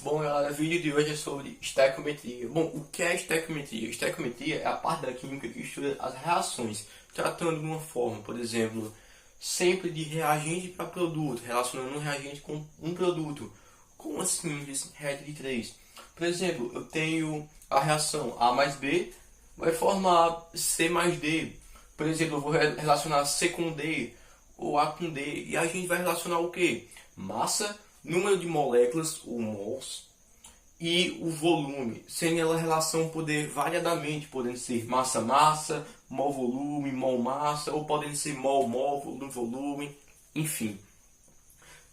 Bom galera, o vídeo de hoje é sobre estequiometria. Bom, o que é estequiometria? Estequiometria é a parte da química que estuda as reações, tratando de uma forma, por exemplo, sempre de reagente para produto, relacionando um reagente com um produto, com uma simples regra de 3. Por exemplo, eu tenho a reação A mais B, vai formar C mais D. Por exemplo, eu vou relacionar C com D, ou A com D, e a gente vai relacionar o que? Massa, número de moléculas, ou mols, e o volume, sendo ela relação poder variadamente, podendo ser massa-massa, mol-volume, mol-massa, ou podendo ser mol-mol, volume-volume, enfim.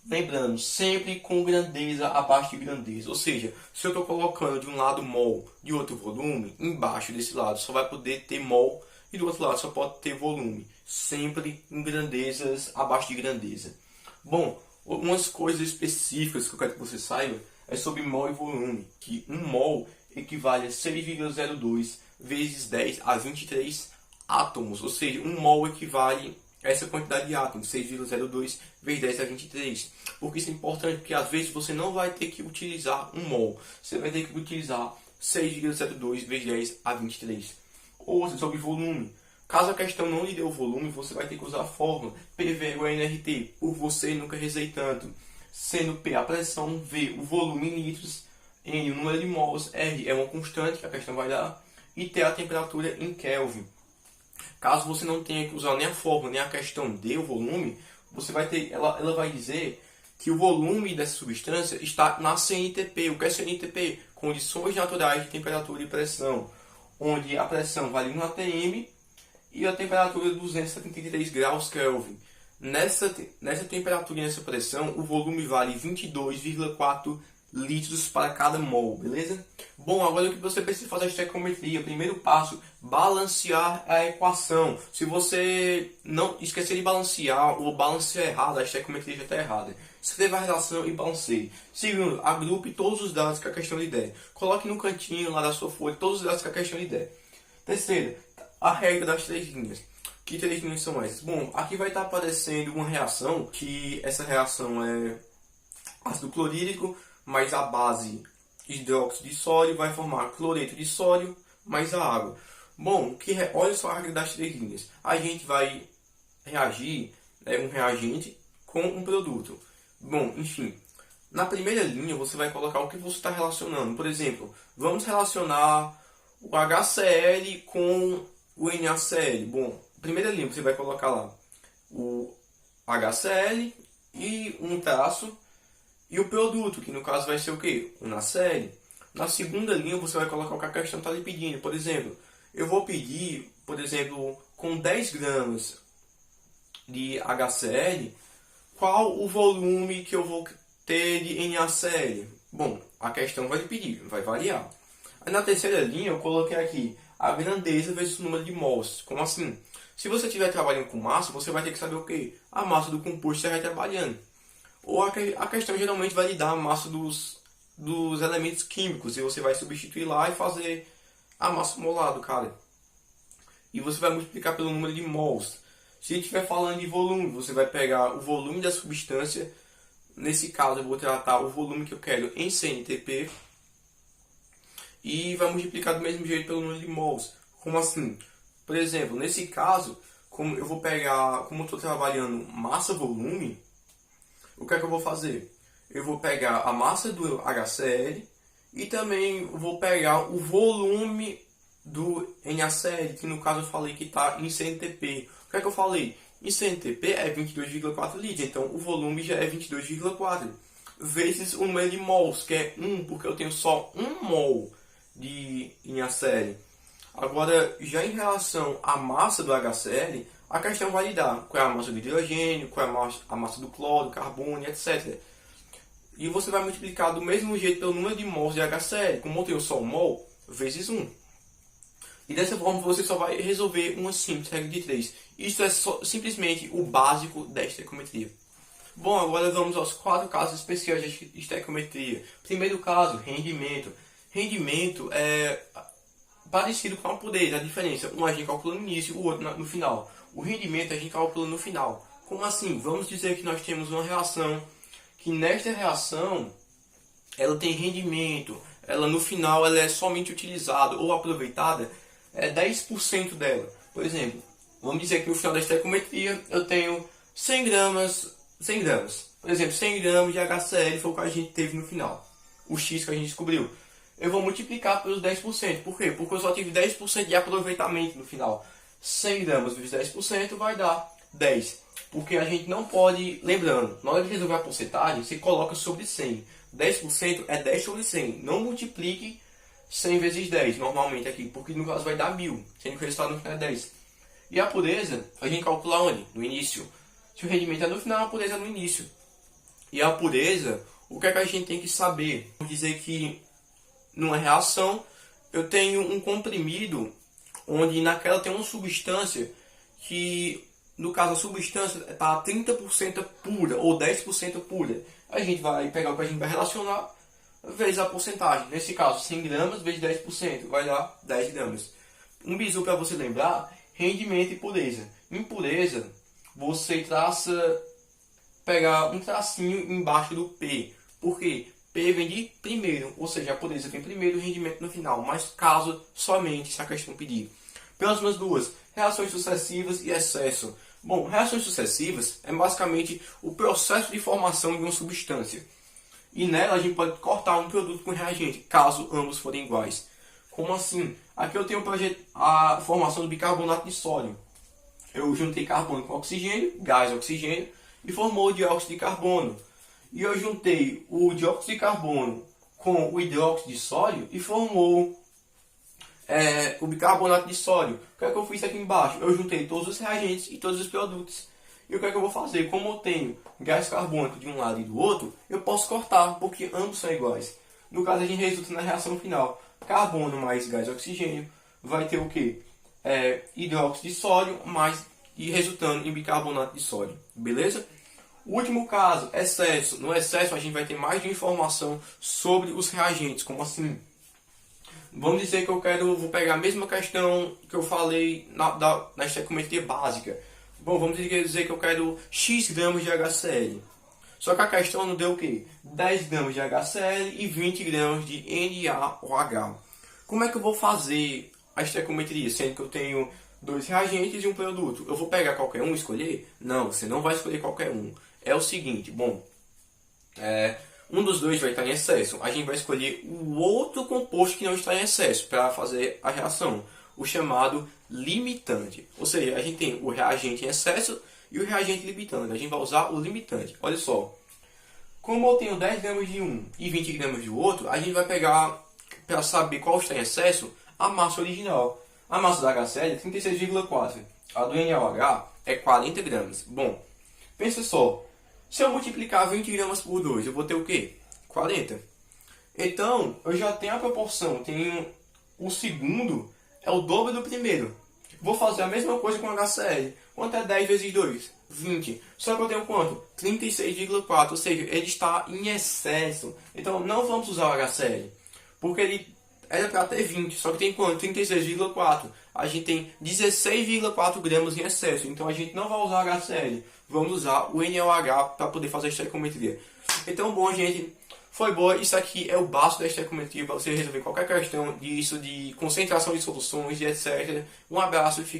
Lembrando, sempre com grandeza abaixo de grandeza, ou seja, se eu estou colocando de um lado mol, de outro volume, embaixo desse lado só vai poder ter mol, e do outro lado só pode ter volume, sempre em grandezas abaixo de grandeza. Bom, umas coisas específicas que eu quero que você saiba é sobre mol e volume, que um mol equivale a 6,02 vezes 10 a 23 átomos, ou seja, um mol equivale a essa quantidade de átomos, 6,02 vezes 10 a 23. Por que isso é importante? Porque às vezes você não vai ter que utilizar um mol, você vai ter que utilizar 6,02 vezes 10 a 23. Ou sobre volume. Caso a questão não lhe dê o volume, você vai ter que usar a fórmula PV igual a NRT, por você nunca rezei tanto. Sendo P a pressão, V o volume em litros, N o número de mols, R é uma constante que a questão vai dar, e T a temperatura em Kelvin. Caso você não tenha que usar nem a fórmula, nem a questão de o volume, você vai ter, ela vai dizer que o volume dessa substância está na CNTP. O que é CNTP? Condições naturais de temperatura e pressão, onde a pressão vale 1 atm e a temperatura 273 graus Kelvin. Nessa temperatura e nessa pressão, o volume vale 22,4 litros para cada mol, beleza? Bom, agora o que você precisa fazer é estequiometria. Primeiro passo, balancear a equação. Se você não esquecer de balancear ou balancear errado, a estequiometria já está errada. Escreva a relação e balanceie. Segundo, agrupe todos os dados que a questão lhe der. Coloque no cantinho lá da sua folha todos os dados que a questão lhe der. Terceiro, a regra das 3 linhas. Que 3 linhas são essas? Bom, aqui vai estar aparecendo uma reação, que essa reação é ácido clorídrico, mais a base hidróxido de sódio vai formar cloreto de sódio mais a água. Bom, olha só a regra das 3 linhas. A gente vai reagir um reagente com um produto. Bom, enfim, na primeira linha você vai colocar o que você está relacionando. Por exemplo, vamos relacionar o HCl com o NaCl. Bom, primeira linha você vai colocar lá o HCl e um traço e o produto, que no caso vai ser o que? O NaCl. Na segunda linha você vai colocar o que a questão está lhe pedindo. Por exemplo, eu vou pedir, por exemplo, com 10 gramas de HCl, qual o volume que eu vou ter de NaCl? Bom, a questão vai lhe pedir, vai variar. Aí na terceira linha eu coloquei aqui a grandeza vezes o número de mols. Como assim? Se você estiver trabalhando com massa, você vai ter que saber o que? A massa do composto que você vai trabalhando. Ou a questão geralmente vai lhe dar a massa dos elementos químicos. E você vai substituir lá e fazer a massa molar do cara. E você vai multiplicar pelo número de mols. Se estiver falando de volume, você vai pegar o volume da substância. Nesse caso eu vou tratar o volume que eu quero em CNTP. E vai multiplicar do mesmo jeito pelo número de mols. Como assim? Por exemplo, nesse caso, como eu estou trabalhando massa-volume, o que é que eu vou fazer? Eu vou pegar a massa do HCl e também vou pegar o volume do NaCl, que no caso eu falei que está em CNTP. O que é que eu falei? Em CNTP é 22,4 litros, então o volume já é 22,4 vezes o número de mols, que é 1, porque eu tenho só 1 mol de NaCl. Agora, já em relação à massa do HCl, a questão vai lhe dar qual é a massa do hidrogênio, qual é a massa do cloro, carbono, etc. E você vai multiplicar do mesmo jeito pelo número de mols de HCl, como eu tenho só 1 mol, vezes 1. E dessa forma você só vai resolver uma simples regra de 3. Isso é simplesmente o básico da estequiometria. Bom, agora vamos aos 4 casos especiais de estequiometria. Primeiro caso, rendimento. Rendimento é parecido com a pureza. A diferença, um a gente calcula no início, o outro no final. O rendimento a gente calcula no final. Como assim? Vamos dizer que nós temos uma reação, que nesta reação ela tem rendimento, ela no final ela é somente utilizada ou aproveitada, é 10% dela. Por exemplo, vamos dizer que no final da estequiometria eu tenho 100 gramas, por exemplo, 100 gramas de HCl foi o que a gente teve no final, o X que a gente descobriu. Eu vou multiplicar pelos 10%. Por quê? Porque eu só tive 10% de aproveitamento no final. 100 gramas vezes 10% vai dar 10. Porque a gente não pode, lembrando, na hora de resolver a porcentagem, você coloca sobre 100. 10% é 10 sobre 100. Não multiplique 100 vezes 10 normalmente aqui, porque no caso vai dar 1000, sendo que o resultado no final é 10. E a pureza, a gente calcula onde? No início. Se o rendimento é no final, a pureza é no início. E a pureza, o que é que a gente tem que saber? Vamos dizer que numa reação eu tenho um comprimido onde naquela tem uma substância que, no caso a substância está 30% pura ou 10% pura. A gente vai pegar o que a gente vai relacionar vezes a porcentagem. Nesse caso, 100 gramas vezes 10% vai dar 10 gramas. Um bizu para você lembrar: rendimento e pureza. Em pureza, você pegar um tracinho embaixo do P. Por quê? P vem de primeiro, ou seja, a pureza vem primeiro e o rendimento no final, mas caso somente se a questão pedir. Próximas duas, reações sucessivas e excesso. Bom, reações sucessivas é basicamente o processo de formação de uma substância. E nela a gente pode cortar um produto com reagente, caso ambos forem iguais. Como assim? Aqui eu tenho a formação do bicarbonato de sódio. Eu juntei carbono com oxigênio, gás oxigênio, e formou o dióxido de carbono. E eu juntei o dióxido de carbono com o hidróxido de sódio e formou o bicarbonato de sódio. O que é que eu fiz aqui embaixo? Eu juntei todos os reagentes e todos os produtos. E o que é que eu vou fazer? Como eu tenho gás carbônico de um lado e do outro, eu posso cortar, porque ambos são iguais. No caso, a gente resulta na reação final. Carbono mais gás oxigênio vai ter o quê? Hidróxido de sódio e resultando em bicarbonato de sódio. Beleza? O último caso, excesso. No excesso a gente vai ter mais de informação sobre os reagentes. Como assim? Vamos dizer que vou pegar a mesma questão que eu falei na estequiometria básica. Bom, vamos dizer que eu quero X gramas de HCl. Só que a questão não deu o quê? 10 gramas de HCl e 20 gramas de NaOH. Como é que eu vou fazer a estequiometria, sendo que eu tenho dois reagentes e um produto? Eu vou pegar qualquer um e escolher? Não, você não vai escolher qualquer um. É o seguinte, um dos dois vai estar em excesso. A gente vai escolher o outro composto que não está em excesso para fazer a reação, o chamado limitante. Ou seja, a gente tem o reagente em excesso e o reagente limitante. A gente vai usar o limitante. Olha só, como eu tenho 10 gramas de um e 20 gramas do outro, a gente vai pegar, para saber qual está em excesso, a massa original. A massa da HCl é 36,4. A do NaOH é 40 gramas. Bom, pensa só. Se eu multiplicar 20 gramas por 2, eu vou ter o quê? 40. Então, eu já tenho a proporção. Tenho o segundo é o dobro do primeiro. Vou fazer a mesma coisa com o HCl. Quanto é 10 vezes 2? 20. Só que eu tenho quanto? 36,4. Ou seja, ele está em excesso. Então, não vamos usar o HCl. Porque ele era para ter 20. Só que tem quanto? 36,4. A gente tem 16,4 gramas em excesso. Então, a gente não vai usar o HCl. Vamos usar o NaOH para poder fazer a estequiometria. Então, bom, gente, foi boa. Isso aqui é o básico da estequiometria para você resolver qualquer questão disso, de concentração de soluções e etc. Um abraço e fique